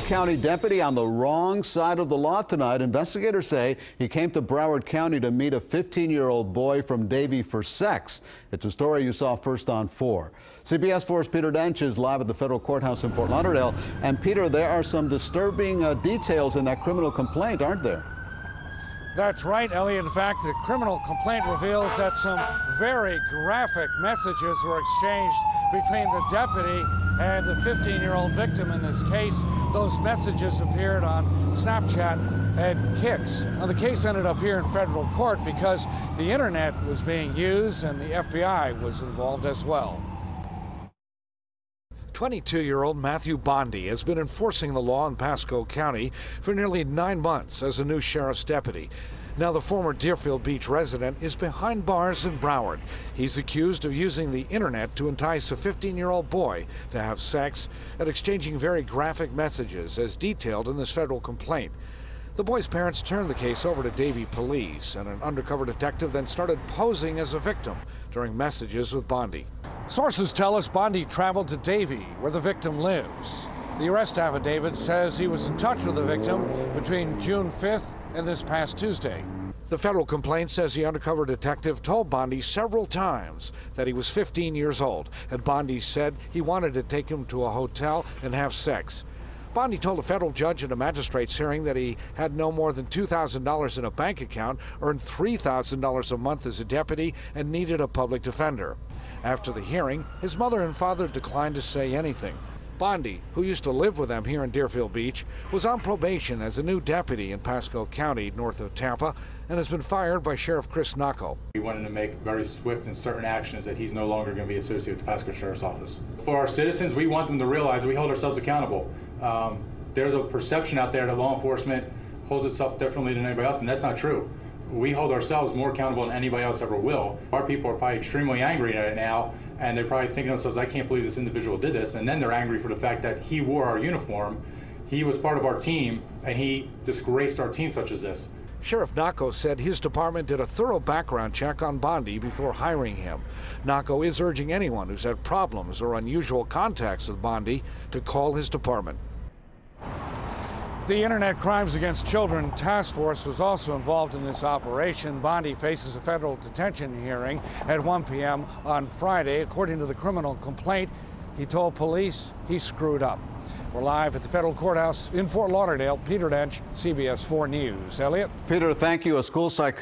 County deputy on the wrong side of the law tonight. Investigators say he came to Broward County to meet a 15-year-old boy from Davie for sex. It's a story you saw first on 4. CBS 4's Peter Dench is live at the federal courthouse in Fort Lauderdale. And Peter, there are some disturbing details in that criminal complaint, aren't there? That's right, Elliot. In fact, the criminal complaint reveals that some very graphic messages were exchanged between the deputy and the 15-year-old victim in this case. Those messages appeared on Snapchat and Kicks. Now, the case ended up here in federal court because the internet was being used and the FBI was involved as well. 22-year-old Matthew Bondi has been enforcing the law in Pasco County for nearly 9 months as a new sheriff's deputy. Now the former Deerfield Beach resident is behind bars in Broward. He's accused of using the internet to entice a 15-year-old boy to have sex and exchanging very graphic messages as detailed in this federal complaint. The boy's parents turned the case over to Davie police, and an undercover detective then started posing as a victim during messages with Bondi. Sources tell us Bondi traveled to Davie, where the victim lives. The arrest affidavit says he was in touch with the victim between June 5th and this past Tuesday. The federal complaint says the undercover detective told Bondi several times that he was 15 years old, and Bondi said he wanted to take him to a hotel and have sex. Bondi told a federal judge at a magistrate's hearing that he had no more than $2,000 in a bank account, earned $3,000 a month as a deputy, and needed a public defender. After the hearing, his mother and father declined to say anything. Bondi, who used to live with them here in Deerfield Beach, was on probation as a new deputy in Pasco County, north of Tampa, and has been fired by Sheriff Chris Nacco. We wanted to make very swift and certain actions that he's no longer going to be associated with the Pasco Sheriff's Office. For our citizens, we want them to realize we hold ourselves accountable. There's a perception out there that law enforcement holds itself differently than anybody else, and that's not true. We hold ourselves more accountable than anybody else ever will. Our people are probably extremely angry at it now, and they're probably thinking to themselves, I can't believe this individual did this, and then they're angry for the fact that he wore our uniform, he was part of our team, and he disgraced our team such as this. Sheriff Nacco said his department did a thorough background check on Bondi before hiring him. Nacco is urging anyone who's had problems or unusual contacts with Bondi to call his department. The Internet Crimes Against Children Task Force was also involved in this operation. Bondi faces a federal detention hearing at 1 p.m. on Friday. According to the criminal complaint, he told police he screwed up. We're live at the federal courthouse in Fort Lauderdale. Peter Dench, CBS 4 News. Elliot? Peter, thank you. A school psychologist